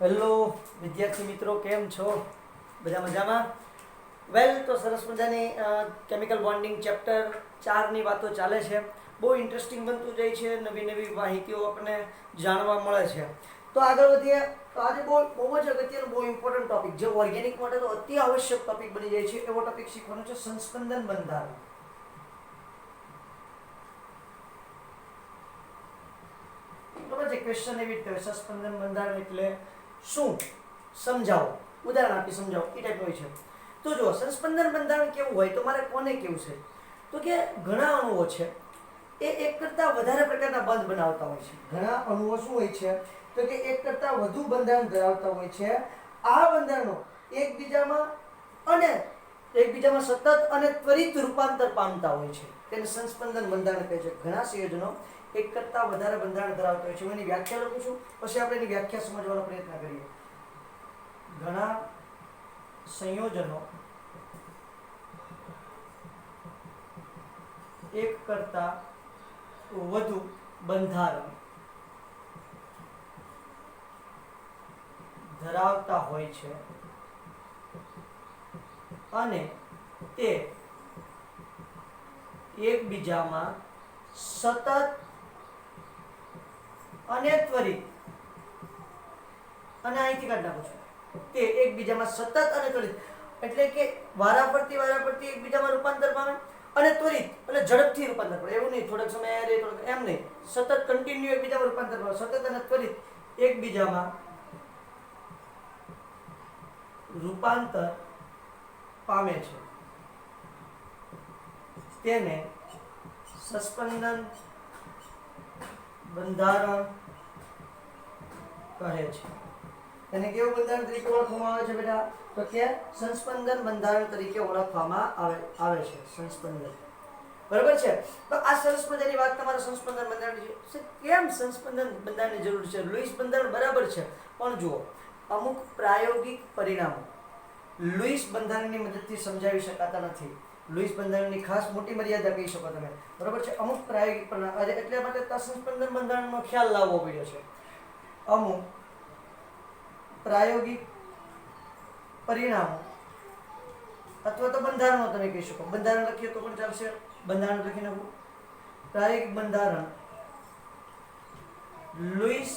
Hello વિદ્યાર્થી મિત્રો, કેમ છો? બધા મજામાં? વેલ, તો સરસ મજાની કેમિકલ બોન્ડિંગ ચેપ્ટર 4ની વાતો ચાલે છે. બહુ ઇન્ટરેસ્ટિંગ બનતું જાય છે, નવી નવી માહિતીઓ આપણને જાણવા મળે છે. તો આગળ વધીએ. તો આજે બહુ જ અગત્યનો, બહુ ઇમ્પોર્ટન્ટ ટોપિક, જે ઓર્ગેનિક માટે તો અતિ આવશ્યક ટોપિક બની જાય છે, એવો ટોપિક શીખવાનો છે, સંસ્પંદન બંધારણ. બરાબર છે? ક્વેશ્ચન એવી રીતે હોય, સંસ્પંદન બંધારણ એટલે શું? સમજાવો, ઉદાહરણ આપી સમજાવો, એ ટાઈપ હોય છે. તો જો સંસ્પંદન બંધારણ કેવું હોય, તો મારે કોને કેવું છે? તો કે ઘણા અણુઓ છે એ એક કરતા વધારે પ્રકારના બંધ બનાવતા હોય છે. ઘણા અણુઓ શું હોય છે? તો કે એક કરતા વધુ બંધારણ ધરાવતા હોય છે. આ બંધારણો એકબીજામાં સતત અને ત્વરિત રૂપાંતર પામતા હોય છે. તેને સંસ્પંદન બંધારણ કહે છે. ઘણા સંયોજનો એક કરતા વધારે બંધારણ ધરાવતા હોય છે. હું એની વ્યાખ્યા લખું છું, પછી આપણે એની વ્યાખ્યા સમજવાનો પ્રયત્ન કરીએ. ઘણા સંયોજનો એક કરતા વધુ બંધારણ ધરાવતા હોય છે અને તે એકબીજામાં સતત અને ત્વરિત, અને અહીંથી કાઢી નાખું છું, તે એકબીજામાં સતત અને ત્વરિત એટલે કે વારાફરતી એકબીજામાં રૂપાંતર પામે અને ત્વરિત એટલે ઝડપથી રૂપાંતર પામે. એવું નહીં થોડાક સમય રહે, એમ નહીં, સતત કન્ટિન્યુ એકબીજામાં રૂપાંતર પામે, સતત અને ત્વરિત એકબીજામાં રૂપાંતર પામે છે. તેને સંસ્પંદન બંધારણ કહે છે. તેને કેવું બંધારણ તરીકે ઓળખવામાં આવે છે બેટા? તો કે સંસ્પંદન બંધારણ તરીકે ઓળખવામાં આવે છે. સંસ્પંદન, બરાબર છે? તો આ સરસ મજાની વાત તમારે સંસ્પંદન બંધારણ છે. કેમ સંસ્પંદન બંધારણની જરૂર છે? લુઈસ બંધારણ બરાબર છે, પણ જુઓ, અમુક પ્રાયોગિક પરિણામો લુઈસ બંધારણની મદદથી સમજાવી શકાતા નથી. લુઈસ બંધારણની ખાસ મોટી મર્યાદા કહી શકો તમે, બરાબર છે? અમુક પ્રાયોગિક પરિણામ, એટલે માટે સંસ્પંદન બંધારણનો ખ્યાલ લાવવો પડ્યો છે. અમુક પ્રાયોગિક પરિણામો અથવા તો બંધારણો તમે કહી શકો. બંધારણ લખીએ તો પણ ચાલશે, બંધારણ લખી નાખું. પ્રાયોગિક બંધારણ લુઈસ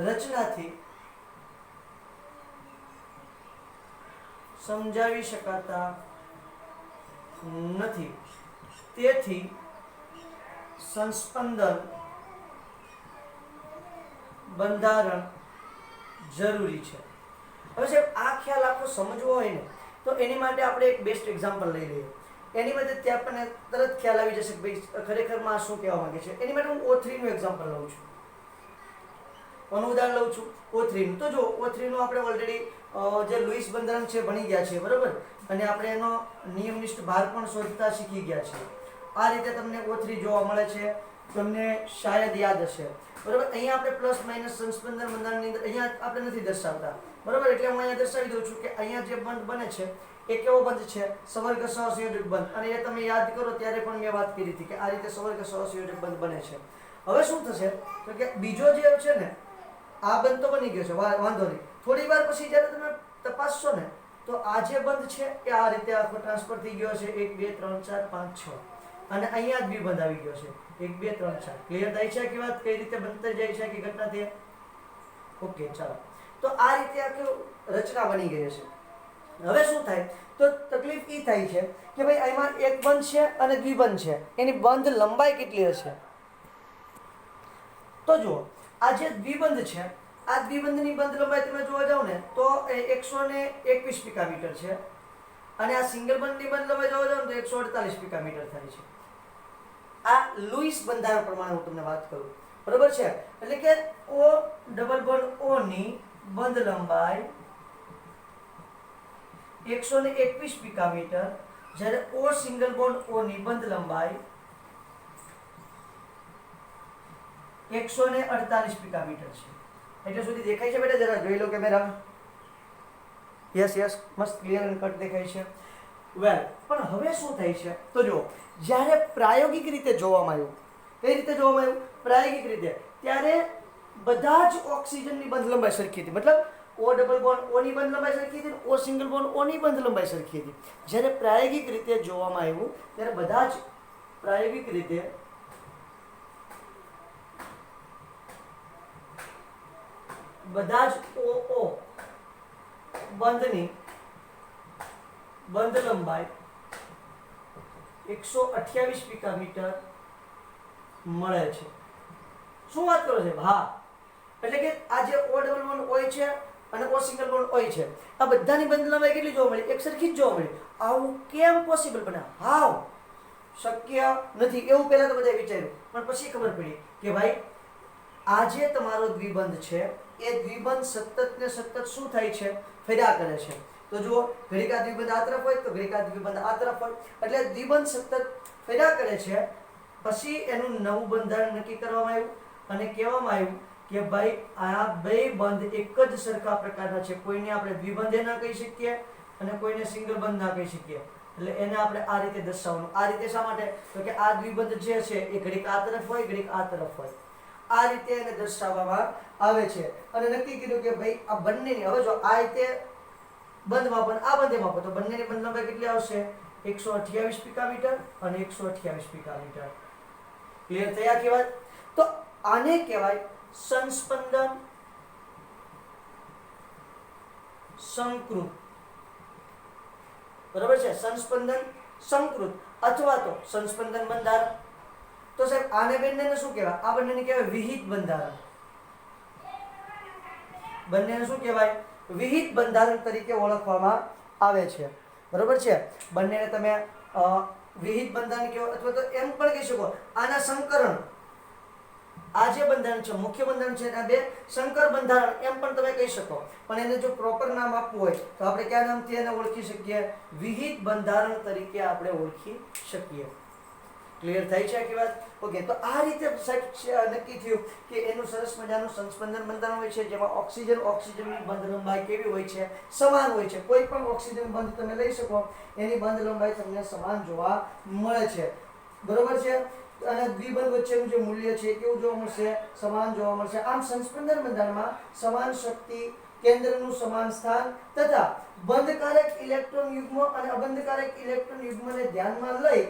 રચનાથી સમજાવી શકાતા નથી, તેથી સંસ્પંદન બંધારણ જરૂરી છે. હવે સાહેબ, આ ખ્યાલ આખો સમજવો હોય ને, તો એની માટે આપણે એક બેસ્ટ એક્ઝામ્પલ લઈ લઈએ. એની મદદથી આપણને તરત ખ્યાલ આવી જશે કે ભાઈ ખરેખરમાં શું કહેવા માંગે છે. એની માટે હું O3 નું એક્ઝામ્પલ લઉં છું, કોનું ઉદાહરણ લઉં છું? O3 નું. તો જો O3 નું આપણે ઓલરેડી જે લુઈસ બંધારણ છે ભણી ગયા છે, બરાબર, અને આપણે એનો નિયમનિષ્ઠ ભાર પણ શોધતા શીખી ગયા છે. આ રીતે તમને O3 જોવા મળે છે, તમને શાયદ યાદ હશે, બરાબર. અહીંયા આપણે પ્લસ માઇનસ સંસ્પંદન બંધારણની અંદર અહીંયા આપણે નથી દર્શાવતા, બરાબર, એટલે હું અહીંયા દર્શાવી દઉં છું કે અહીંયા જે બંધ બને છે એ કેવો બંધ છે? સવર્ગ સહસંયોજક બંધ. અને એ તમે યાદ કરો ત્યારે પણ મેં વાત કરી હતી કે આ રીતે સવર્ગ સહસંયોજક બંધ બને છે. હવે શું થશે? તો કે બીજો જે છે ને, આ બંધ તો બની ગયો છે, વાંધો નહીં. થોડી વાર પછી જ્યારે તમે તપાસશો ને, તો આ જે બંધ છે એ આ રીતે આખો ટ્રાન્સફર થઈ ગયો છે. 1 2 3 4 5 6, અને અહીંયા જ દ્વિબંધ આવી ગયો છે. 1 2 3 4. ક્લિયર થાય છે કે વાત કઈ રીતે બનતી જાય છે કે ઘટના થઈ? ઓકે, ચાલો. તો આ રીતે આખી રચના બની ગઈ છે. હવે શું થાય? તો તકલીફ એ થાય છે કે ભાઈ આમાં એક બંધ છે અને દ્વિબંધ છે, એની બંધ લંબાઈ કેટલી હશે? તો જુઓ, આ જે દ્વિબંધ છે, આ દ્વિબંધની બંધ લંબાઈ તમે જોવા જાવ ને તો 121 પિકામીટર છે, અને આ સિંગલ બંધની બંધ લંબાઈ જોવા જાવ ને તો 148 પિકામીટર થાય છે. આ લુઈસ બંધારણ પ્રમાણે હું તમને વાત કરું, બરાબર છે? એટલે કે O ડબલ બોન્ડ O ની બંધ લંબાઈ 121 પિકામીટર, જ્યારે O સિંગલ બોન્ડ O ની બંધ લંબાઈ 148 પિકામીટર છે. એટલે સુધી દેખાય છે બેટા? જરા જોઈ લો કેમેરા. યસ, મસ્ત ક્લિયર અને કટ દેખાય છે. વેલ, પણ હવે શું થાય છે? તો જો, જ્યારે પ્રાયોગિક રીતે જોવામાં આવ્યું, કઈ રીતે જોવામાં આવ્યું? પ્રાયોગિક રીતે, ત્યારે બધા જ ઓક્સિજનની બંધ લંબાઈ સરખી હતી. મતલબ ઓ ડબલ બોન્ડ ઓ ની બંધ લંબાઈ સરખી હતી, ઓ સિંગલ બોન્ડ ઓ ની બંધ લંબાઈ સરખી હતી. જ્યારે પ્રાયોગિક રીતે જોવામાં આવ્યું ત્યારે બધા જ પ્રાયોગિક રીતે બધા જ OO બંધની બંધ લંબાઈ 128 પિકામીટર મળે છે. શું વાત કરો છો? હા, એટલે કે આ જે ઓ ડબલ બોન્ડ હોય છે અને ઓ સિંગલ બોન્ડ હોય છે, આ બધાની બંધ લંબાઈ કેટલી જોવા મળી? એક સરખી જ જોવા મળી. આવું કેમ પોસિબલ બને? હાવ શક્ય નથી એવું પહેલા તો બધાએ વિચાર્યું, પણ પછી ખબર પડી કે ભાઈ આ જે તમારો દ્વિબંધ છે એ દ્વિબંધ સતત ને સતત શું થાય છે? ફર્યા કરે છે. તો જુઓ, ઘડીક આ દ્વિબંધ આ તરફ હોય તો ઘડીક આ દ્વિબંધ આ તરફ હોય, એટલે દ્વિબંધ સતત ફર્યા કરે છે. પછી એનું નવું બંધારણ નક્કી કરવામાં આવ્યું અને કહેવામાં આવ્યું કે ભાઈ આ બે બંધ એક જ સરખા પ્રકારના છે. કોઈને આપણે દ્વિબંધ ના કહી શકીએ અને કોઈને સિંગલ બંધ ના કહી શકીએ. એટલે એને આપણે આ રીતે દર્શાવવાનું. આ રીતે શા માટે? તો કે આ દ્વિબંધ જે છે એ ઘડીક આ તરફ હોય, ઘડીક આ તરફ હોય. આ રીતે એને દર્શાવવામાં આવે છે. અને નક્કી કર્યું કે ભાઈ આ બંનેની, હવે જો આ રીતે બંધ માપો અને આ બંધ માપો તો બંનેની બંધ લંબાઈ કેટલી આવશે? 128 પિકામીટર અને 128 પિકામીટર. ક્લિયર થઈ આખી વાત? તો આને કહેવાય સંસ્પંદન સંકૃત. બરાબર છે? સંસ્પંદન સંકૃત અથવા તો સંસ્પંદન બંધારણ. તો સાહેબ આને બંનેને શું કહેવાય? આ બંનેને કહેવાય વિહિત બંધારણ. બંનેને શું કહેવાય? વિહિત બંધારણ તરીકે ઓળખવામાં આવે છે. બરાબર છે? બંનેને તમે વિહિત બંધારણ કહો અથવા તો એમ પણ કહી શકો આના સંકરણ. આ જે બંધારણ છે મુખ્ય બંધારણ છે એના બે સંકર બંધારણ એમ પણ તમે કહી શકો. પણ એને જો પ્રોપર નામ આપવું હોય તો આપણે કયા નામથી એને ઓળખી શકીએ? વિહિત બંધારણ તરીકે આપણે ઓળખી શકીએ. ક્લિયર થાય છે આખી વાત? ઓકે, તો આ રીતે સાહેબ નક્કી થયું કે એનું સરસ મજાનું સંસ્પંદન બંધારણ હોય છે, જેમાં ઓક્સિજનની બંધ લંબાઈ કેવી હોય છે? સમાન હોય છે. કોઈ પણ ઓક્સિજન બંધ તમે લઈ શકો, એની બંધ લંબાઈ તમને સમાન જોવા મળે છે. બરોબર છે? અને દ્વિબંધ વચ્ચેનું જે મૂલ્ય છે કેવું જોવા મળશે? સમાન જોવા મળશે. આમ સંસ્પંદન બંધારણમાં સમાન શક્તિ, કેન્દ્રનું સમાન સ્થાન તથા બંધકારક ઇલેક્ટ્રોન યુગ્મ અને અબંધકારક ઇલેક્ટ્રોન યુગ્મને ધ્યાનમાં લઈ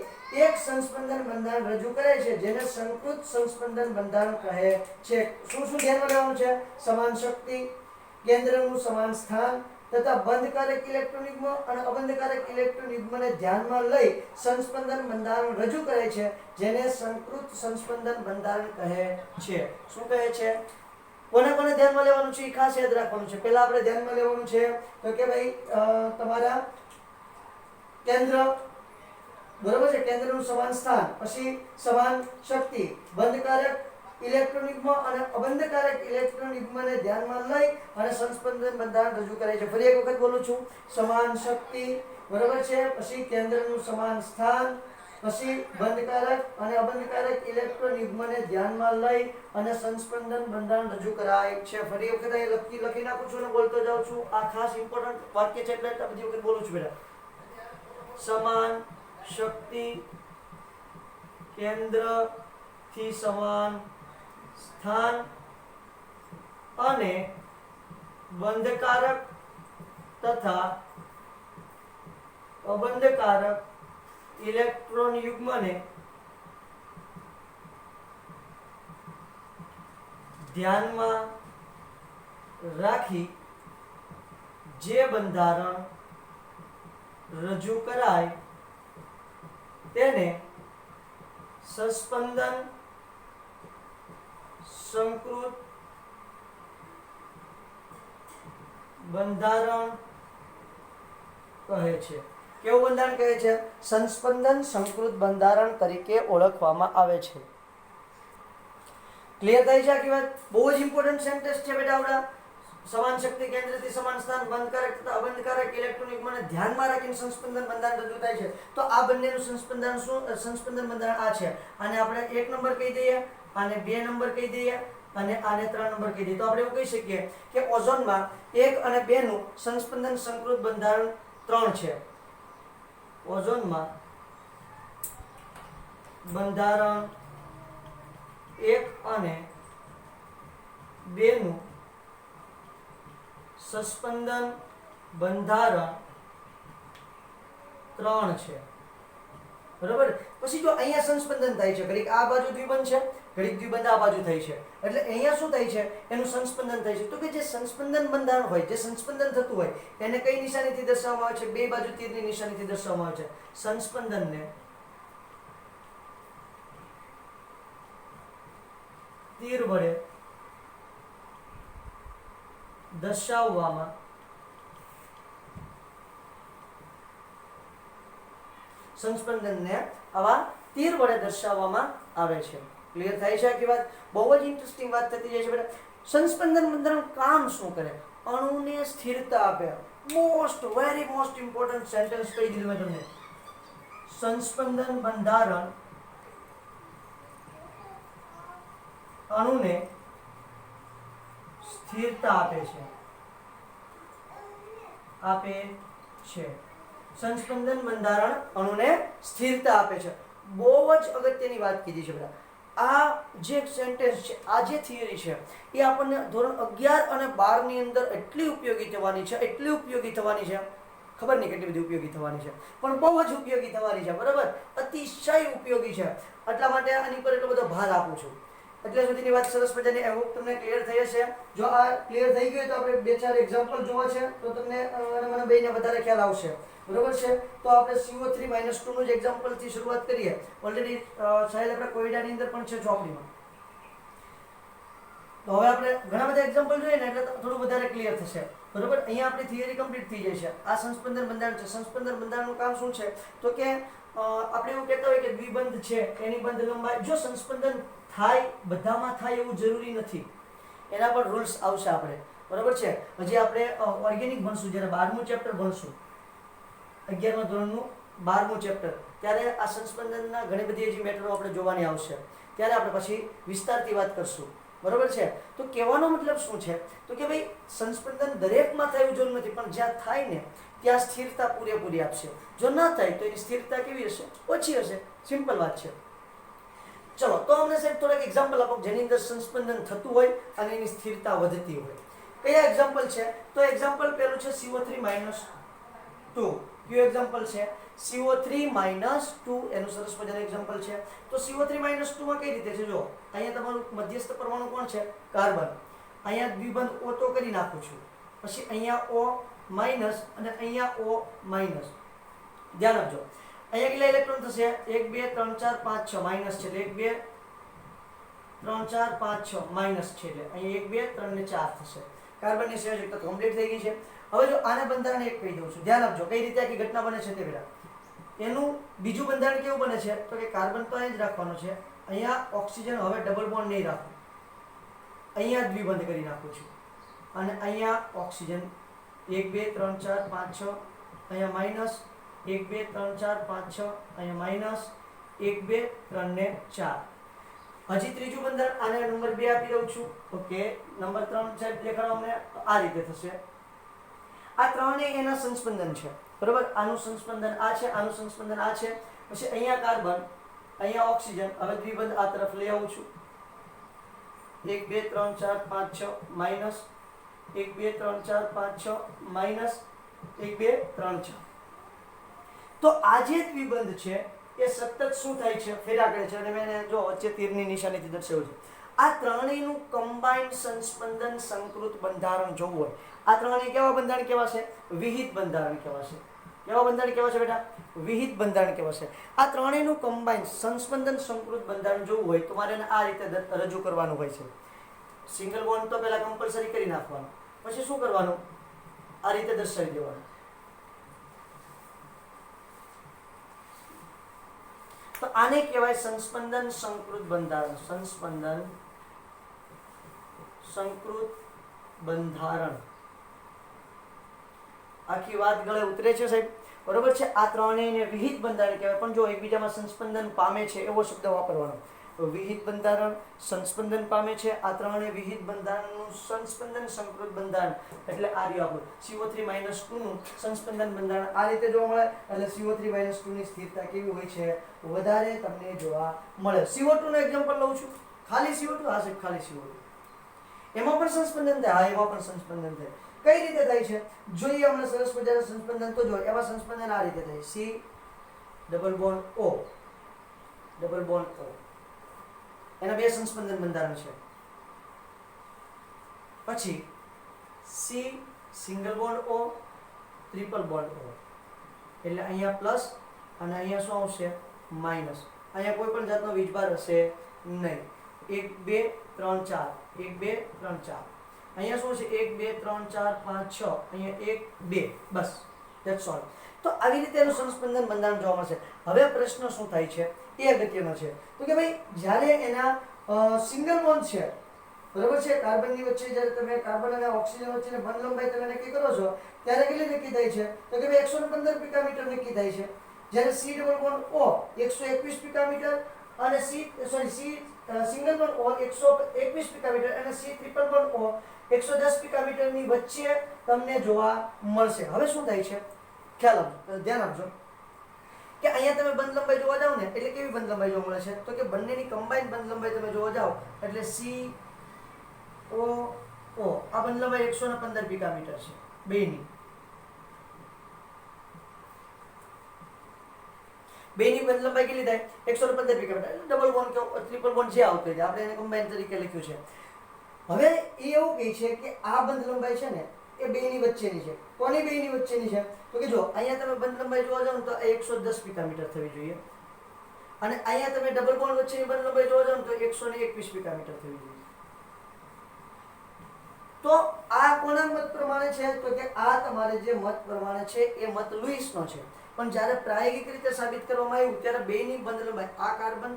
એક સંસ્પંદન બંધારણ રજૂ કરે છે, જેને સંકૃત સંસ્પંદન બંધારણ કહે છે. શું શું ધ્યાનમાં લેવાનું છે? સમાન શક્તિ, કેન્દ્રનું સમાન સ્થાન તથા બંધકારક ઇલેક્ટ્રોન યુગ્મ અને અબંધકારક ઇલેક્ટ્રોન યુગ્મને ધ્યાનમાં લઈ સંસ્પંદન બંધારણ રજૂ કરે છે, જેને સંકૃત સંસ્પંદન બંધારણ કહે છે. શું કહે છે? કોને કોને ધ્યાનમાં લેવાનું છે એ ખાસ યાદ રાખવાનું છે. પહેલા આપણે ધ્યાનમાં લેવાનું છે તો કે ભાઈ તમારા કેન્દ્ર, બરોબર છે, કેન્દ્રનું સમાન સ્થાન, પછી સમાન શક્તિ, બંધકારક ઇલેક્ટ્રોન યુગ્મ અને અબંધકારક ઇલેક્ટ્રોન યુગ્મને ધ્યાનમાં લઈ અને સંસ્પંદન બંધારણ રજૂ કરે છે. ફરી એક વખત બોલું છું. સમાન શક્તિ, બરોબર છે, પછી કેન્દ્રનું સમાન સ્થાન, પછી બંધકારક અને અબંધકારક ઇલેક્ટ્રોન યુગ્મને ધ્યાનમાં લઈ અને સંસ્પંદન બંધારણ રજૂ કરાય છે. ફરી વખત અહીં લખી નાખું છું અને બોલતો જાઉં છું. આ ખાસ ઇમ્પોર્ટન્ટ વાક્ય છે એટલે બધી વખત બોલું છું બેટા. સમાન શક્તિ, કેન્દ્રથી સમાન સ્થાન અને બંધકારક તથા અબંધકારક ઇલેક્ટ્રોન યુગ્મને ધ્યાનમાં રાખી જે બંધારણ રજૂ કરાય તેને સંસ્પંદન સંકૃત બંધારણ કહે છે. કેવું બંધારણ કહે છે? સંસ્પંદન સંકૃત બંધારણ તરીકે ઓળખવામાં આવે છે. ક્લિયર થાય છે આખી વાત? બહુ જ ઇમ્પોર્ટન્ટ સેન્ટેન્સ છે બેટા આવડા. સમાન શક્તિ, કેન્દ્રથી સમાન સ્થાન, બંધકારક તથા અબંધકારક ઇલેક્ટ્રોન યુગ્મને ધ્યાનમાં રાખીને સંસ્પંદન બંધારણ રજૂ થાય છે. તો આ બંનેનું સંસ્પંદન શું? સંસ્પંદન બંધારણ આ છે. આને આપણે 1 નંબર કહી દઈએ, આને 2 નંબર કહી દઈએ અને આને 3 નંબર કહી દઈએ. તો આપણે એવું કહી શકીએ કે ઓઝોનમાં 1 અને 2 નું સંસ્પંદન સંકૃત બંધારણ 3 છે. ઓઝોનમાં બંધારણ 1 અને બેનું સસ્પેન્શન બંધારણ 3 છે, બરાબર. પછી જો અહીંયા સંસ્પંદન થાય છે, ઘડીક આ બાજુ દ્વિબંધ છે, ઘડીક દ્વિબંધ આ બાજુ થાય છે, એટલે અહીંયા શું થાય છે, એનું સંસ્પંદન થાય છે. તો કે જે સંસ્પંદન બંધારણ હોય, જે સંસ્પંદન થતું હોય, એને કઈ નિશાનીથી દર્શાવવામાં આવે છે? બે બાજુ તીરની નિશાનીથી દર્શાવવામાં આવે છે. સંસ્પંદનને તીર વડે દર્શાવવામાં સંસ્પંદનને આવા તીર વડે દર્શાવવામાં આવે છે. ક્લિયર થાય છે આખી વાત? બહુ જ ઇન્ટરેસ્ટિંગ વાત થતી જાય છે બેટા. સંસ્પંદન બંધારણ કામ શું કરે? અણુને સ્થિરતા આપે. વેરી મોસ્ટ ઇમ્પોર્ટન્ટ સેન્ટેન્સ કહી દીધું મેં તમને. સંસ્પંદન બંધારણ અણુને સ્થિરતા આપે છે. સંસ્પંદન બંધારણ અણુને સ્થિરતા આપે છે. બહુ જ અગત્યની વાત કીધી છે બેટા. આ જે સેન્ટેન્સ છે, આ જે થિયરી છે, એ આપણને ધોરણ 11 અને 12 ની અંદર એટલી ઉપયોગી થવાની છે, ખબર નહીં કેટલી બધી ઉપયોગી થવાની છે, પણ બહુ જ ઉપયોગી થવાની છે, બરાબર. અતિશય ઉપયોગી છે. એટલા માટે આની પર એટલો બધો ભાર આપું છું. એટલે સુધીની વાત સરસ મજાની. આઈ હોપ તમને ક્લિયર થઈ હશે. જો આ ક્લિયર થઈ ગયું તો આપણે 2-4 એક્ઝામ્પલ જોવા છે, તો તમને અને મને બેને વધારે ખ્યાલ આવશે, બરોબર છે. તો આપણે CO3 - 2 નું જ એક્ઝામ્પલથી શરૂઆત કરીએ. ઓલરેડી સાહેબ આપણે કોયડાની અંદર પણ છે ચોપડીમાં. તો હવે આપણે ઘણા બધા એક્ઝામ્પલ જોઈએ ને, એટલે થોડું વધારે ક્લિયર થશે, બરોબર. અહીંયા આપણી થિયરી કમ્પ્લીટ થઈ જાય છે. આ સંસ્પંદન બંધારણ છે. સંસ્પંદન બંધારણનું કામ શું છે? તો કે આપણે એવું કહેતા હોય કે દ્વિબંધ છે, એની બંધ લંબાઈ. જો સંસ્પંદન થાય, બધામાં થાય એવું જરૂરી નથી. એના પર રૂલ્સ આવશે આપણે, બરોબર છે. હજી આપણે ઓર્ગેનિક ભણશું, જ્યારે 12મું ચેપ્ટર ભણશું, 11મા ધોરણનું 12મું ચેપ્ટર, ત્યારે આ સંસ્પંદનના ઘણી બધી હજી મેટરો આપણે જોવાની આવશે. ત્યારે આપણે પછી વિસ્તારથી વાત કરશું, બરોબર છે. તો કહેવાનો મતલબ શું છે? તો કે ભાઈ સંસ્પંદન દરેકમાં થાય એવું જરૂર નથી, પણ જ્યાં થાય ને ત્યાં સ્થિરતા પૂરેપૂરી આપશે. જો ના થાય તો એની સ્થિરતા કેવી હશે? ઓછી હશે. સિમ્પલ વાત છે. ચલો, તો અમને સાહેબ થોડાક એક્ઝામ્પલ આપો જેની અંદર સંસ્પંદન થતું હોય અને એની સ્થિરતા વધતી હોય. કયા એક્ઝામ્પલ છે? તો એક્ઝામ્પલ પહેલું છે CO3 - 2. કયું એક્ઝામ્પલ છે? CO3 - 2 એનું સરસ મજાનું એક્ઝામ્પલ છે. તો CO3 - 2 માં કઈ રીતે છે? જો અહીંયા તમારું મધ્યસ્થ પરમાણુ કોણ છે? કાર્બન. અહીંયા દ્વિબંધ O તો કરી નાખું છું, પછી અહીંયા O- અને અહીંયા O-. ધ્યાન આપજો. અહીંયા કેટલા ઇલેક્ટ્રોન થશે? 1 2 3 4 5 6 માઈનસ છે, એટલે 1 2 3 4 5 6 માઈનસ છે, એટલે અહીંયા 1 2 3 ને 4 થશે. કાર્બનની સંયોજકતા કમ્પ્લીટ થઈ ગઈ છે. હવે જો આને બંધારણ એક કહી દઉં છું, ધ્યાન આપજો કઈ રીતે આખી ઘટના બને છે તે બેટા. એનું બીજું બંધારણ કેવું બને છે? તો કે કાર્બન તો અહીં જ રાખવાનો છે, અહીંયા ઓક્સિજન હવે ડબલ બોન્ડ નહીં રાખું, અહીંયા દ્વિબંધ કરી નાખું છું, અને અહીંયા ઓક્સિજન 1 2 3 4 5 6 અહીંયા માઈનસ, 1 2 3 4 5 6 અહીંયા માઈનસ, 1 2 3 ને 4. હજી ત્રીજું બંધારણ આને નંબર 2 આપી દઉં છું. ઓકે, નંબર 3 સાહેબ દેખાડો અમને. આ રીતે થશે. આ ત્રણે એના સંસ્પંદન છે, બરોબર. આનું સંસ્પંદન આ છે, આનું સંસ્પંદન આ છે. પછી અહીંયા કાર્બન, અહીંયા ઓક્સિજન. હવે દ્વિબંધ આ તરફ લઈ આવું છું. 1 2 3 4 5 6 માઈનસ, 1 2 3 4 5 6 માઈનસ, 1 2 3 4. તો આ જે દ્વિબંધ છે એ સતત શું થાય છે? ફેરા કરે છે. અને મેં જો વચ્ચે તીરની નિશાનીથી દર્શાવ્યું છે. આ ત્રણેયનું કમ્બાઇન્ડ સંસ્પંદન સંકૃત બંધારણ જોવું હોય, આ ત્રણેય કેવા બંધારણ કહેવાશે? વિહિત બંધારણ કહેવાશે. કેવા બંધારણ કહેવાશે બેટા? વિહિત બંધારણ કહેવાશે. આ ત્રણેયનું કમ્બાઇન્ડ સંસ્પંદન સંકૃત બંધારણ જોવું હોય તમારે એને આ રીતે રજૂ કરવાનું હોય છે. સિંગલ બોન્ડ તો પહેલા કમ્પલસરી કરી નાખવાનું, પછી શું કરવાનું? આ રીતે દર્શાવી દેવાનું. તો આને કહેવાય સંસ્પંદન સંકૃત બંધારણ. સંસ્પંદન સંકૃત બંધારણ. આખી વાત ગળે ઉતરે છે સાહેબ, બરોબર છે. આ ત્રણેયને વિહિત બંધારણ કહેવાય, પણ જો એકબીજામાં સંસ્પંદન પામે છે એવો શબ્દ વાપરવાનો. વિહિત બંધારણ સંસ્પંદન પામે છે, આ ત્રણેય વિહિત બંધારણનું સંસ્પંદન સંકૃત બંધારણ, એટલે આ રહ્યું આપણું CO3 - 2 નું સંસ્પંદન બંધારણ. આ રીતે જોવા મળે. એટલે CO3 - 2 ની સ્થિરતા કેવી હોય છે? વધારે તમને જોવા મળે. CO2 નું એક્ઝામ્પલ લઉં છું. ખાલી CO2. હા સાહેબ, ખાલી CO2. એમાં પણ સંસ્પંદન થાય. હા, એમાં પણ સંસ્પંદન થાય. કઈ રીતે થાય છે જોઈએ હમણાં સરસ મજાના સંસ્પંદન તો જો. એવા સંસ્પંદન આ રીતે થાય. C double bond O double bond O. એના બે સંસ્પંદન બંધારણ છે. પછી C single bond O triple bond O. એટલે અહીંયા પ્લસ અને અહીંયા શું આવશે માઇનસ. અહીંયા કોઈ પણ જાતનો વીજભાર હશે નહીં. 1 2 3 4 1 2 3 4. અહીંયા શું છે 1 2 3 4 5 6. અહીંયા 1 2 બસ ધેટ્સ ઓલ. તો આવી રીતે એનું સંસ્પંદન બંધારણ જોવા મળશે. હવે પ્રશ્ન શું થાય છે એ અગત્યનો છે. તો કે ભાઈ જ્યારે એના સિંગલ બોન્ડ છે બરોબર છે, કાર્બનની વચ્ચે જ્યારે તમે કાર્બન અને ઓક્સિજન વચ્ચેની બંધ લંબાઈ તમે નક્કી કરો છો ત્યારે કેટલી નક્કી થાય છે તો કે ભાઈ 115 પિકામીટર નક્કી થાય છે. જ્યારે C ડબલ બોન્ડ O 121 પિકામીટર અને C સિંગલ બોન્ડ O 121 પિકામીટર અને C ટ્રિપલ બોન્ડ O 110 પિકામીટરની વચ્ચે તમને જોવા મળશે. હવે શું થાય છે ખ્યાલ આપજો, ધ્યાન આપજો કે અહીંયા તમે બંધ લંબાઈ જોવા જાવ ને એટલે કેવી બંધ લંબાઈ જોવા મળે છે તો કે બંનેની કમ્બાઈન બંધ લંબાઈ તમે જોવા જાવ એટલે C O આ બંધ લંબાઈ 115 પિકામીટર છે બેની બંધ લંબાઈ કેટલી થાય 115 પિકામીટર. એટલે ડબલ બોન્ડ કે ટ્રિપલ બોન્ડ જે આવતો હોય આપણે એને કમ્બાઈન તરીકે લખ્યું છે. હવે એ એવું કહે છે કે આ બંધ લંબાઈ છે ને એ બેની વચ્ચેની છે. કોની બેની વચ્ચેની છે તો કે જો અહીંયા તમે બંધ લંબાઈ જોવા જાવ તો 110 પિકામીટર થવી જોઈએ અને અહીંયા તમે ડબલ બોન્ડ વચ્ચેની બંધ લંબાઈ જોવા જાવ તો 121 પિકામીટર થવી જોઈએ. તો આ કોના મત પ્રમાણે છે તો કે આ તમારે જે મત પ્રમાણે છે એ મત લુઈસનો છે. પણ જ્યારે પ્રાયોગિક રીતે સાબિત કરવામાં આવ્યું ત્યારે બેની બંધ લંબાઈ આ કાર્બન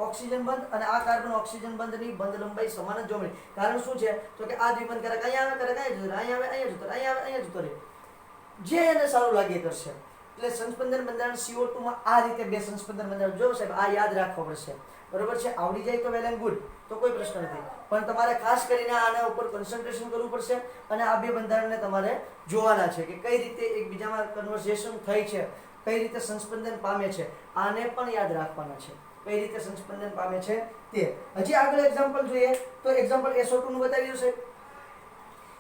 ઓક્સિજન બંધ અને આ કાર્બન ઓક્સિજન બંધની બંધ લંબાઈ સમાન જ જોવા મળી. કારણ શું છે તો કે આ દ્વિબંધ કરે અહીંયા આવે કરે અહીંયા જતો રહે, અહીંયા આવે અહીંયા જતો રહે, જે એને સારું લાગે કરશે. એટલે સંસ્પંદન બંધારણ CO2 માં આ રીતે બે સંસ્પંદન બંધારણ જો સાહેબ આ યાદ રાખવું પડશે બરોબર છે. આવડી જાય તો વેલ એન્ડ ગુડ, તો કોઈ પ્રશ્ન નથી. પણ તમારે ખાસ કરીને આના ઉપર કોન્સન્ટ્રેશન કરવું પડશે અને આ બે બંધારણને તમારે જોવાના છે કે કઈ રીતે એકબીજામાં કન્વર્સેશન થઈ છે, કઈ રીતે સંસ્પંદન પામે છે. આને પણ યાદ રાખવાના છે કઈ રીતે સંસ્પંદન પામે છે તે. હજી આગળ એક્ઝામ્પલ જોઈએ તો એક્ઝામ્પલ SO2 નું બતાવી દઉં.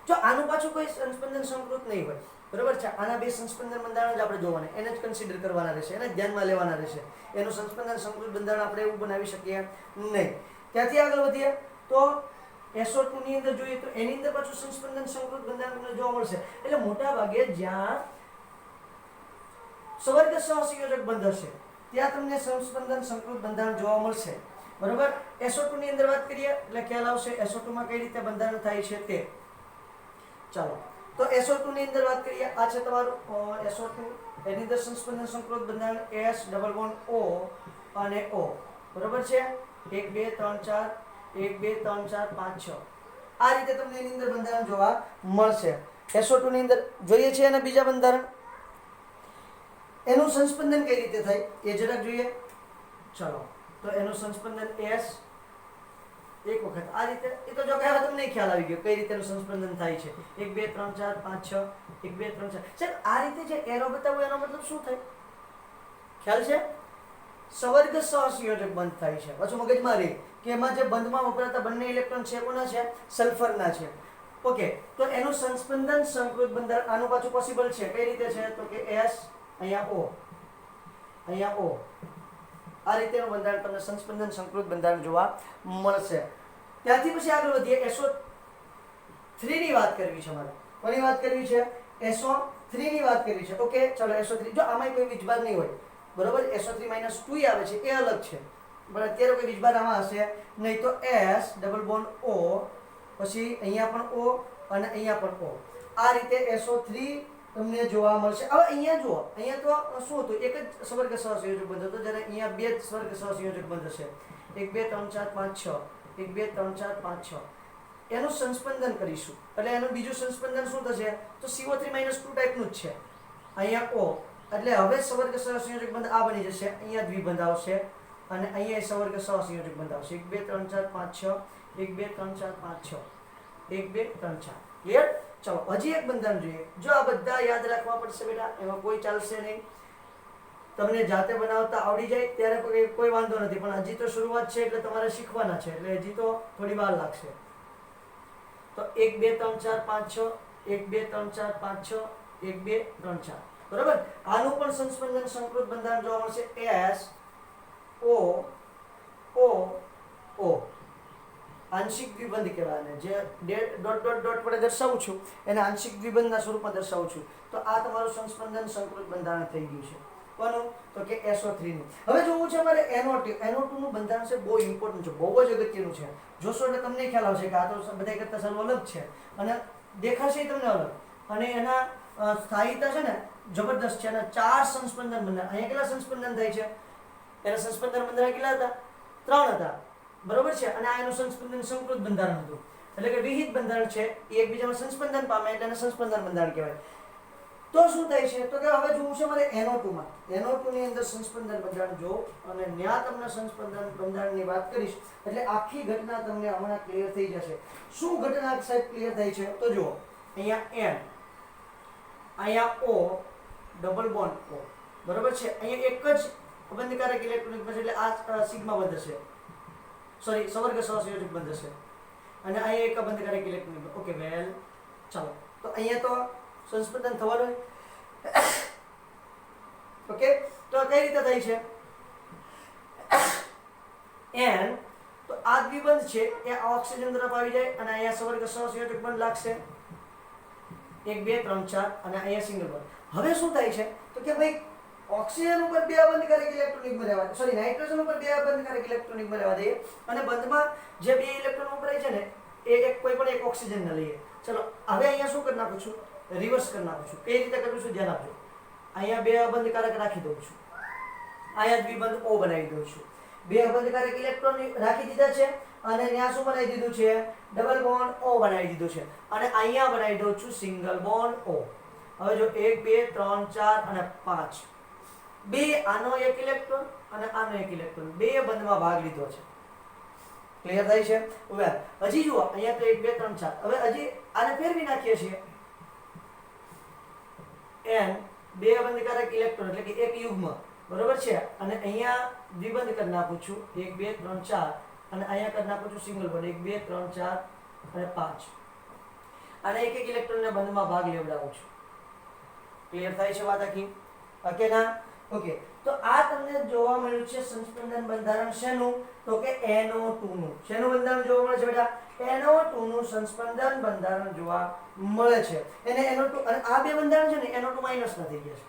જો આનું પાછું કોઈ સંસ્પંદન સંકૃત નહીં હોય બરોબર છે, આના બે સંસ્પંદન બંધારણ જ આપણે જોવાના, એને જ કન્સિડર કરવાના રહેશે, એને ધ્યાનમાં લેવાના રહેશે. એનું સંસ્પંદન સંકૃત બંધારણ આપણે એવું બનાવી શકીએ નહીં. ત્યાંથી આગળ વધીએ તો SO2 ની અંદર જોઈએ તો એની અંદર પાછું સંસ્પંદન સંકૃત બંધારણ તમને જોવા મળશે. એટલે મોટા ભાગે જ્યાં સવર્ગ સહસંયોજક બંધ હશે ત્યાં તમને સંસ્પંદન સંકૃત બંધારણ જોવા મળશે બરોબર. SO2 ની અંદર વાત કરીએ એટલે ખ્યાલ આવશે SO2 માં કઈ રીતે બંધારણ થાય છે તે. ચાલો તો SO2 ની અંદર વાત કરીએ. આ છે તમારું SO2. એની અંદર સંસ્પંદન સંકૃત બંધારણ S ડબલ બોન્ડ O અને O બરોબર છે. 1 2 3 4 1 2 3 4 5 6 આ રીતે તમને એની અંદર બંધારણ જોવા મળશે. SO2 ની અંદર જોઈએ છે અને બીજા બંધારણ એનું સંસ્પંદન કઈ રીતે થાય એ જરાક જોઈએ. ચલો તો એનું સંસ્પંદન S એક વખત આ રીતે, એ તો જો કે હવે તમને ખ્યાલ આવી ગયો કઈ રીતે સંસ્પંદન થાય છે. 1 2 3 4 5 6 1 2 3 4 સાહેબ આ રીતે જે એરો બતાવું એનો મતલબ શું થાય ખ્યાલ છે? સવર્ગ સહસંયોજક બંધ થાય છે. પાછું મગજમાં રહે કે એમાં જે બંધમાં વપરાતા બંને ઇલેક્ટ્રોન છે કોના છે? સલ્ફરના છે. ઓકે, તો એનું સંસ્પંદન સંકૃત બંધારણ આનું પાછું પોસિબલ છે. કઈ રીતે છે તો કે S અહીંયા O અહીંયા O આ રીતેનું બંધારણ તમને સંસ્પંદન સંકૃત બંધારણ જોવા મળશે. ત્યાંથી પછી આગળ વધીએ. SO3 ની વાત કરવી છે મારે. કોની વાત કરવી છે? SO3 ની વાત કરવી છે. ઓકે ચલો SO3 જો આમાં કોઈ વીજભાર નહીં હોય બરોબર. SO3 - 2 આવે છે એ અલગ છે પણ અત્યારે કોઈ વીજભાર આમાં હશે નહીં. તો S ડબલ બોન્ડ O પછી અહીંયા પણ O અને અહીંયા પણ O આ રીતે SO3 તમને જોવા મળશે. હવે અહીંયા જુઓ, અહીંયા તો શું હતું એક જ સ્વર્ગ સહસંયોજક બંધ હતો જ્યારે અહીંયા બે જ સ્વર્ગ સહસંયોજક બંધ હશે. 1 2 3 4 5 6 1 2 3 4 5 6 એનું સંસ્પંદન કરીશું એટલે એનું બીજું સંસ્પંદન શું થશે તો CO3 - 2 ટાઈપનું જ છે. અહીંયા O એટલે હવે સ્વર્ગ સહસંયોજક બંધ આ બની જશે. અહીંયા દ્વિબંધ આવશે અને અહીંયા સ્વર્ગ સહસંયોજક બંધ આવશે. 1 2 3 4 5 6 1 2 3 4 5 6 1 2 3 4 ક્લિયર. ચલો હજી એક બંધારણ જોઈએ. જો આ બધા યાદ રાખવા પડશે બેટા, એમાં કોઈ ચાલશે નહીં. તમને જાતે બનાવતા આવડી જાય ત્યારે કોઈ વાંધો નથી, પણ હજી તો શરૂઆત છે એટલે તમારે શીખવાના છે એટલે હજી તો થોડી વાર લાગશે. તો 1 2 3 4 5 6 1 2 3 4 5 6 1 2 3 4 બરાબર. આનું પણ સંસ્પંદન સંકૃત બંધારણ જોવા મળશે S O O O. આંશિક દ્વિબંધ કહેવાય અને જે ડોટ ડોટ ડોટ વડે દર્શાવું છું એને આંશિક દ્વિબંધના સ્વરૂપમાં દર્શાવું છું. તો આ તમારું સંસ્પંદન સંકૃત બંધારણ થઈ ગયું છે. કોનું? તો કે SO3 નું. હવે જોવું છે મારે NO2 નું બંધારણ છે, બહુ ઇમ્પોર્ટન્ટ છે, બહુ જ અગત્યનું છે. જોશો એટલે તમને ખ્યાલ આવશે કે આ તો બધા કરતા સારું અલગ છે અને દેખાશે તમને અલગ, અને એના સ્થાયીતા છે ને જબરદસ્ત છે. અને 4 સંસ્પંદન બંધારણ. અહીંયા કેટલા સંસ્પંદન થાય છે? એના સંસ્પંદન બંધારણ કેટલા હતા? 3 હતા, બરોબર છે. અને આ એનું સંસ્પંદન સંકૃત બંધારણ હતું, એટલે કે વિહિત બંધારણ છે, એ એકબીજામાં સંસ્પંદન પામે એટલે એને સંસ્પંદન બંધારણ કહેવાય. તો શું થાય છે? તો કે હવે જોવું છે મારે NO2 માં. NO2 ની અંદર સંસ્પંદન બંધારણ જો, અને ન્યા તમને સંસ્પંદન બંધારણની વાત કરીશ એટલે આખી ઘટના તમને હમણાં ક્લિયર થઈ જશે. શું ઘટના સાહેબ ક્લિયર થાય છે? તો જુઓ, અહીંયા N, અહીંયા O, ડબલ બોન્ડ O, બરોબર છે. અહીંયા એક જ બંધકારક ઇલેક્ટ્રોનિક બનશે એટલે આ સિગ્મા બંધ હશે, સોરી સવર્ગ સહસંયોજક બંધ હશે, અને અહીંયા એક બંધકારક ઇલેક્ટ્રોનિક. ઓકે વેલ, ચાલો. તો અહીંયા તો સંસ્પંદન થવાનું. ઓકે, તો કઈ રીતે થાય છે? N, તો આ દ્વિબંધ છે એ ઓક્સિજન તરફ આવી જાય અને અહીંયા સવર્ગ સહસંયોજક બંધ લાગશે 1 2 3 4, અને અહીંયા સિંગલ બંધ. હવે શું થાય છે? તો કે ભાઈ ઓક્સિજન ઉપર 2 બંધકારક ઇલેક્ટ્રોનિક રહેવા દે, સોરી નાઇટ્રોજન ઉપર 2 બંધકારક ઇલેક્ટ્રોનિક રહેવા દઈએ, અને બંધમાં જે 2 ઇલેક્ટ્રોન ઉભરાય છે ને એ એક કોઈ પણ એક ઓક્સિજન ને લઈએ. ચલો હવે અહીંયા શું કરી નાખું છું? રિવર્સ કરી નાખું છું. કઈ રીતે કરું છું? ધ્યાન આપજો. અહીંયા 2 અબંધકારક રાખી દઉં છું, અહીંયા દ્વિબંધ O બનાવી દઉં છું. 2 અબંધકારક ઇલેક્ટ્રોન રાખી દીધા છે, અને ત્યાં શું બનાવી દીધું છે? ડબલ બોન્ડ O બનાવી દીધું છે, અને અહીંયા બનાવી દઉં છું સિંગલ બોન્ડ O. હવે જો 1 2 3 4 અને 5, 2 આનો એક ઇલેક્ટ્રોન અને આનો એક ઇલેક્ટ્રોન, 2 બંધમાં ભાગ લીધો છે. ક્લિયર થાય છે? હવે હજી જુઓ, અહીંયા તો 1 2 3 4. હવે હજી આને ફેરવી નાખીએ છીએ. N 2 બંધકારક ઇલેક્ટ્રોન એટલે કે એક યુગ્મ, બરોબર છે, અને અહીંયા દ્વિબંધ કરી નાખું છું 1 2 3 4, અને અહીંયા કરી નાખું છું સિંગલ બોન્ડ 1 2 3 4 અને 5, અને એક એક ઇલેક્ટ્રોનને બંધમાં ભાગ લેવડાવું છું. ક્લિયર થાય છે વાત આખી? ઓકે ના? ઓકે, તો આ તમને જોવા મળ્યું છે સંસ્પંદન બંધારણ. શેનું? તો કે NO2 નું. શેનું બંધારણ જોવા મળે છે બેટા? NO2 નું સંસ્પંદન બંધારણ જોવા મળે છે. એને NO2, અને આ 2 બંધારણ છે ને NO2 માઈનસ ના થઈ ગયા છે,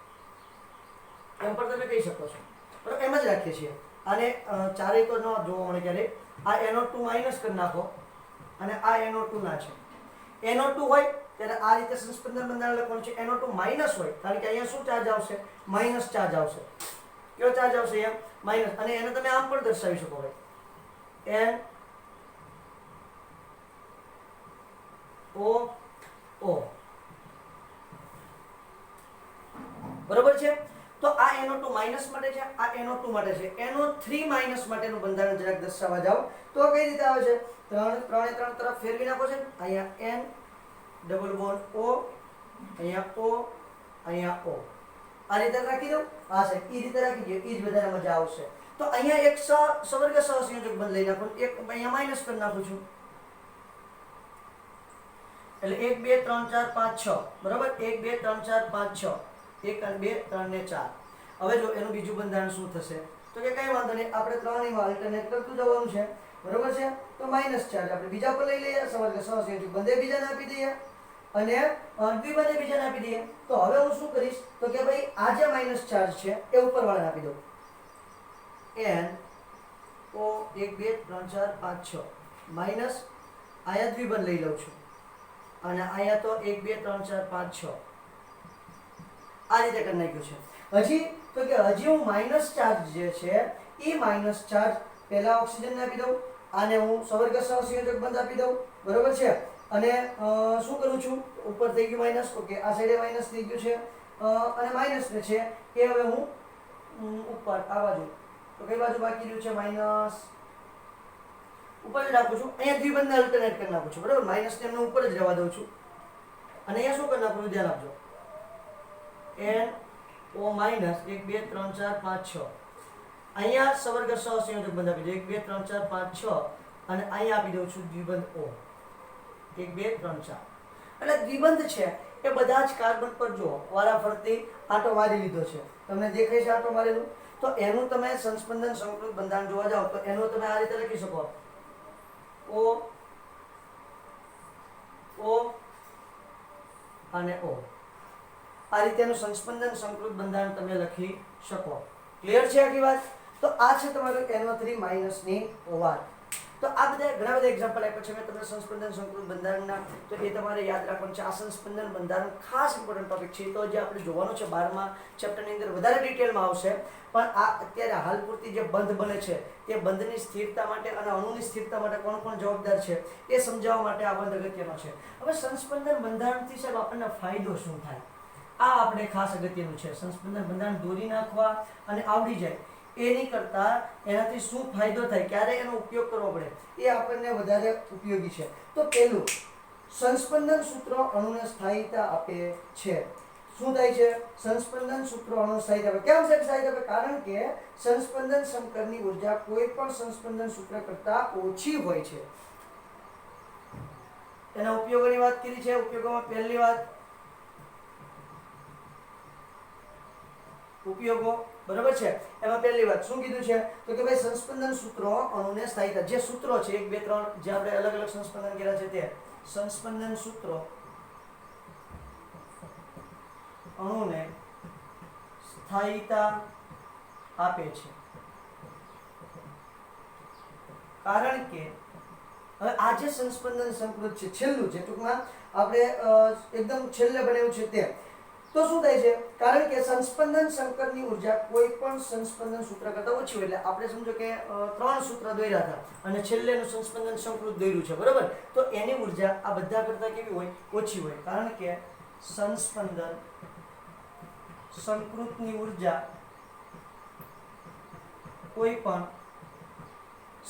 એમ પણ તમે કહી શકો છો, બરાબર? એમ જ રાખીએ છીએ. આને ચારેય તો ન જોવા મળે ક્યારે. આ NO2 માઈનસ કરી નાખો, અને આ NO2 ના છે. NO2 હોય ત્યારે આ રીતે સંસ્પંદન બંધારણ લખવાનું છે. NO2 માઈનસ હોય કારણ કે અહીંયા શું ચાર્જ આવશે? માઈનસ ચાર્જ આવશે. કયો ચાર્જ આવશે? અહીંયા માઈનસ. અને એને તમે આમ પણ દર્શાવી શકો ભાઈ, NO O, બરોબર છે. તો આ NO2 માઈનસ માટે છે, આ NO2 માટે છે. NO3 માઈનસ માટેનું બંધારણ જરાક દર્શાવવા જાવ તો કઈ રીતે આવે છે? 3 તરફ ફેરવી નાખો છે. અહીંયા N, ડબલ બોન્ડ O, અહીંયા O, અહીંયા O. આ રીતે રાખી દઉં. આ છે એ રીતે રાખી દો, એ જ વધારે મજા આવશે. તો અહીંયા એક સવર્ગ સહસંયોજક બંધ લઈ નાખું, એક અહીંયા માઈનસ કરી નાખું છું, એટલે 1 2 3 4 5 6, બરાબર? 1 2 3 4 5 6, 1 અને 2 3 ને 4. હવે જો એનું બીજું બંધારણ શું થશે? તો કે કઈ વાંધો નહીં, આપણે ત્રણેયમાં અલ્ટરનેટ કરતું જવાનું છે, બરોબર છે. તો માઈનસ ચાર્જ આપણે બીજા પર લઈ લઈએ, સવર્ગ સહસંયોજક બંને બીજાને આપી દઈએ, અને દ્વિબંધે બીજાને આપી દઈએ. તો હવે હું શું કરીશ? તો કે ભાઈ આ જે માઈનસ ચાર્જ છે એ ઉપરવાળાને આપી દઉં. N O 1 2 3 4 5 6 માઈનસ અહીંયા દ્વિબંધ લઈ લઉં છું, અને અહીંયા તો 1 2 3 4 5 6 આ રીતે કરી નાખ્યું છે. હજી તો કે હજી હું માઈનસ ચાર્જ જે છે એ માઈનસ ચાર્જ પહેલા ઓક્સિજનને આપી દઉં, આને હું સવર્ગ સહસંયોજક બંધ આપી દઉં, બરોબર છે. અને શું કરું છું? ઉપર થઈ ગયું માઈનસ. ઓકે, આ સાઈડે માઈનસ થઈ ગયું છે, અને માઈનસ ને છે એ હવે હું ઉપર આ બાજુ, તો કઈ બાજુ બાકી રહ્યું છે? માઈનસ ઉપર જ રાખું છું. અહીંયા દ્વિબંધને અલ્ટરનેટ કરી નાખું છું, બરાબર? માઈનસ ને એમને ઉપર જ રહેવા દઉં છું, અને અહીંયા શું કરી નાખું? ધ્યાન આપજો. N O માઈનસ 1 2 3 4 5 6, અહીંયા સવર્ગ સહસંયોજક બંધ આપી દઉં 1 2 3 4 5 6, અને અહીંયા આપી દઉં છું દ્વિબંધ O. 1 2 3 4 એટલે દ્વિબંધ છે એ બધા જ કાર્બન પર જો વારાફરતી આંટો મારી લીધો છે, તમને દેખાય છે આંટો મારેલું? તો એનું તમે સંસ્પંદન સંકૃત બંધારણ જોવા જાઓ તો એનું તમે આ રીતે લખી શકો, O O અને O. આ રીતેનું સંસ્પંદન સંકૃત બંધારણ તમે લખી શકો. ક્લિયર છે આખી વાત? તો આ છે તમારું NO3 ની વાત. તો આ બધા ઘણા બધા એક્ઝામ્પલ આપ્યા છે મેં તમને સંસ્પંદન સંકૃત બંધારણના, તો એ તમારે યાદ રાખવાનું છે. આ સંસ્પંદન બંધારણ ખાસ ઇમ્પોર્ટન્ટ ટોપિક છે, તો જે આપણે જોવાનું છે 12મા ચેપ્ટરની અંદર વધારે ડિટેલમાં આવશે. પણ આ અત્યારે હાલ પૂરતી જે બંધ બને છે તે બંધની સ્થિરતા માટે અને અણુની સ્થિરતા માટે કોણ કોણ જવાબદાર છે એ સમજાવવા માટે આ બંધ અગત્યનો છે. હવે સંસ્પંદન બંધારણથી સાહેબ આપણને ફાયદો શું થાય, આ આપણે ખાસ અગત્યનું છે. સંસ્પંદન બંધારણ દોરી નાખવા અને આવડી જાય એની કરતા એનાથી શું ફાયદો થાય, ક્યારે એનો ઉપયોગ કરવો પડે, એ આપણને વધારે ઉપયોગી છે. તો પહેલું, સંસ્પંદન સૂત્રો અણુને સ્થાયીતા આપે છે. શું થાય છે? સંસ્પંદન સૂત્રો અણુ સ્થાયીતા આપે. કેમ સાહેબ સ્થાયીતા આપે? કારણ કે સંસ્પંદન સંકરની ઉર્જા કોઈ પણ સંસ્પંદન સૂત્ર કરતા ઓછી હોય છે. એના ઉપયોગોની વાત કરી છે. ઉપયોગોમાં પહેલી વાત ઉપયોગો, બરાબર છે. એમાં પહેલી વાત શું કીધું છે તો કે ભાઈ સંસ્પંદન સૂત્રો અણુને સ્થાયીતા, જે સૂત્રો છે 1 2 3 જે આપણે અલગ અલગ સંસ્પંદન કર્યા છે તે સંસ્પંદન સૂત્રો અણુને સ્થાયીતા આપે છે. કારણ કે હવે આ જે સંસ્પંદન સંકૃત છે છેલ્લું છે, ટૂંકમાં આપણે એકદમ છેલ્લે બનાવ્યું છે તે, તો શું થાય છે? કારણ કે સંસ્પંદન સંકરની ઉર્જા કોઈ પણ સંસ્પંદન સૂત્ર કરતા ઓછી હોય. એટલે આપણે સમજો કે 3 સૂત્ર દોર્યા હતા અને છેલ્લેનું સંસ્પંદન સંકૃત દોર્યું છે, બરાબર? તો એની ઉર્જા આ બધા કરતા કેવી હોય? ઓછી હોય. કારણ કે સંસ્પંદન સંકૃતની ઉર્જા કોઈ પણ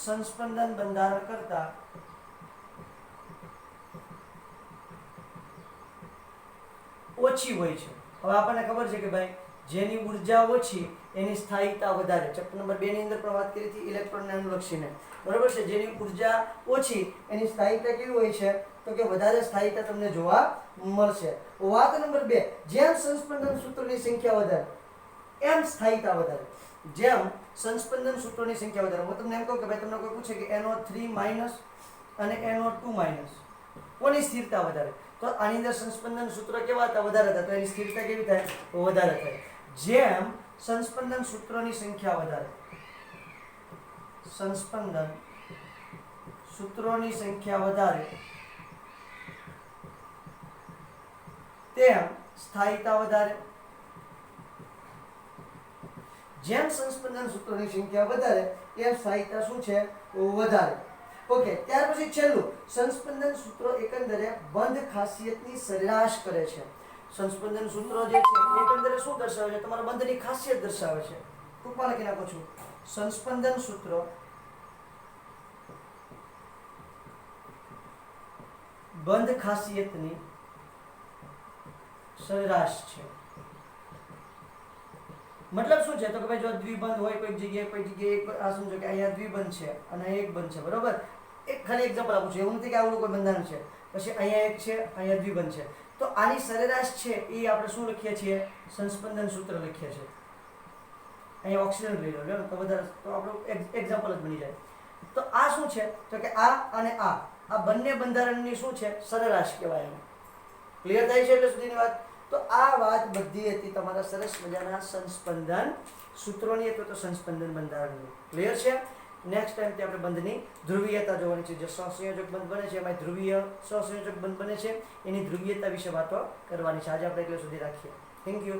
સંસ્પંદન બંધારણ કરતા ઓછી હોય છે. હવે આપણને ખબર છે કે ભાઈ જેની ઉર્જા ઓછી એની સ્થાયીતા વધારે. ચેપ્ટર નંબર 2 ની અંદર પણ વાત કરી હતી ઇલેક્ટ્રોનને અનુલક્ષીને, બરાબર છે? જેની ઉર્જા ઓછી એની સ્થાયીતા કેવી હોય છે તો કે વધારે સ્થાયીતા તમને જોવા મળશે. વાત નંબર 2, જેમ સંસ્પંદન સૂત્રોની સંખ્યા વધારે એમ સ્થાયીતા વધારે. જેમ સંસ્પંદન સૂત્રોની સંખ્યા વધારે, હું તમને એમ કહું કે ભાઈ તમને કોઈ પૂછે કે NO3- અને NO2- કોની સ્થિરતા વધારે, તો આની અંદર સંસ્પંદન સૂત્ર કેવા હતા? વધારે હતા, તો એની સ્થિરતા કેવી થાય? વધારે થાય. જેમ સંસ્પંદન સૂત્રોની સંખ્યા વધારે, સંસ્પંદન સૂત્રોની સંખ્યા વધારે તેમ સ્થાયીતા વધારે. જેમ સંસ્પંદન સૂત્રોની સંખ્યા વધારે એમ સ્થાયીતા શું છે? વધારે. ઓકે, ત્યાર પછી છેલ્લું, સંસ્પંદન સૂત્રો એકંદરે બંધ ખાસિયતની સરેરાશ કરે છે. સંસ્પંદન સૂત્રો જે છે એકંદરે શું દર્શાવે છે? તમારા બંધની ખાસિયત દર્શાવે છે. ટૂંકમાં લખી નાખું છું, સંસ્પંદન સૂત્રો બંધ ખાસિયતની સરેરાશ છે. મતલબ શું છે તો કે ભાઈ જો દ્વિબંધ હોય કોઈ જગ્યાએ આ સમજો કે અહીંયા દ્વિબંધ છે અને એક બંધ છે, બરોબર? એક ખાલી એક્ઝામ્પલ આપું છું, એવું નથી કે આવડું કોઈ બંધારણ છે, પછી અહીંયા એક છે, અહીંયા દ્વિબંધ છે, તો આની સરેરાશ છે એ આપણે શું લખીએ છીએ? સંસ્પંદન સૂત્ર લખીએ છીએ. અહીંયા ઓક્સિજન લઈ લો તો વધારે, તો આપણું એક્ઝામ્પલ જ બની જાય. તો આ શું છે તો કે આ અને આ બંને બંધારણની શું છે? સરેરાશ કહેવાય. એને ક્લિયર થાય છે એટલે સુધીની વાત? તો આ વાત બધી હતી તમારા સરસ મજાના સંસ્પંદન સૂત્રોની અથવા તો સંસ્પંદન બંધારણની. ક્લિયર છે? નેક્સ્ટ ટાઈમથી આપણે બંધની ધ્રુવીયતા જોવાની છે. જે સહસંયોજક બંધ બને છે એમાં ધ્રુવીય સહસંયોજક બંધ બને છે એની ધ્રુવીયતા વિશે વાતો કરવાની છે. આજે આપણે એટલે સુધી રાખીએ. Thank you.